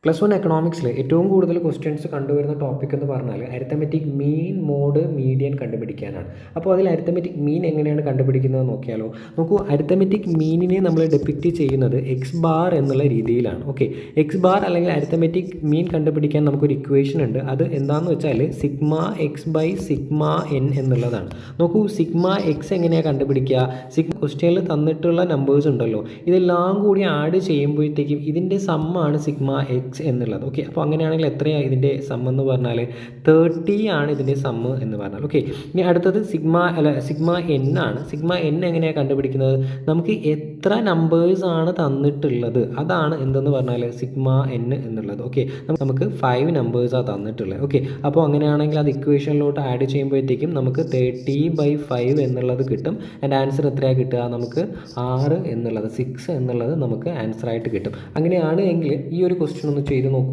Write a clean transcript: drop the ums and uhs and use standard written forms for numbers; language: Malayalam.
+1 എക്കണോമിക്സിൽ ഏറ്റവും കൂടുതൽ ക്വസ്റ്റ്യൻസ് കണ്ടുവരുന്ന ടോപ്പിക് എന്ന് പറഞ്ഞാൽ അരിത്തമെറ്റിക് മീൻ മോഡ് മീഡിയൻ കണ്ടുപിടിക്കാനാണ്. അപ്പോൾ അതിൽ അരിത്തമെറ്റിക് മീൻ എങ്ങനെയാണ് കണ്ടുപിടിക്കുന്നത് നോക്കിയാലോ. നോക്കൂ, അരിത്തമെറ്റിക് മീനിനെ നമ്മൾ ഡെപിക്റ്റ് ചെയ്യുന്നത് എക്സ് ബാർ എന്നുള്ള രീതിയിലാണ്. ഓക്കെ, എക്സ് ബാർ അല്ലെങ്കിൽ അരിത്തമെറ്റിക് മീൻ കണ്ടുപിടിക്കാൻ നമുക്കൊരു ഇക്വേഷൻ ഉണ്ട്. അത് എന്താണെന്ന് വെച്ചാൽ sigma X by sigma N എന്നുള്ളതാണ്. നോക്കൂ, സിഗ്മ എക്സ് എങ്ങനെയാണ് കണ്ടുപിടിക്കുക? ക്വസ്റ്റ്യനിൽ തന്നിട്ടുള്ള നമ്പേഴ്സ് ഉണ്ടല്ലോ, ഇതെല്ലാം കൂടി ആഡ് ചെയ്യുമ്പോഴത്തേക്കും ഇതിൻ്റെ സമ്മാണ് സിഗ്മ എക്സ് എന്നുള്ളത്. ഓക്കെ, അപ്പോൾ അങ്ങനെയാണെങ്കിൽ എത്രയാണ് ഇതിൻ്റെ സം എന്ന് പറഞ്ഞാൽ 30 ആണ് ഇതിൻ്റെ സമ്മ് എന്ന് പറഞ്ഞാൽ. ഓക്കെ, ഇനി അടുത്തത് സിഗ്മ എൻ ആണ്. സിഗ്മ എൻ എങ്ങനെയാണ് കണ്ടുപിടിക്കുന്നത്? നമുക്ക് എത്ര നമ്പേഴ്സ് ആണ് തന്നിട്ടുള്ളത് അതാണ് എന്തെന്ന് പറഞ്ഞാൽ സിഗ്മ എൻ എന്നുള്ളത്. ഓക്കെ, നമുക്ക് 5 നമ്പേഴ്സാണ് തന്നിട്ടുള്ളത്. ഓക്കെ, അപ്പോൾ അങ്ങനെയാണെങ്കിൽ അത് ഇക്വേഷനിലോട്ട് ആഡ് ചെയ്യുമ്പോഴത്തേക്കും നമുക്ക് 30/5 എന്നുള്ളത് കിട്ടും. ആൻഡ് ആൻസർ എത്രയാണ് കിട്ടുക? നമുക്ക് 6 എന്നുള്ളത് 6 എന്നുള്ളത് നമുക്ക് ആൻസറായിട്ട് കിട്ടും. അങ്ങനെയാണ് എങ്കിൽ ഈ ഒരു ക്വസ്റ്റ്യൻ ഒന്ന് ചെയ്ത് നോക്കൂ.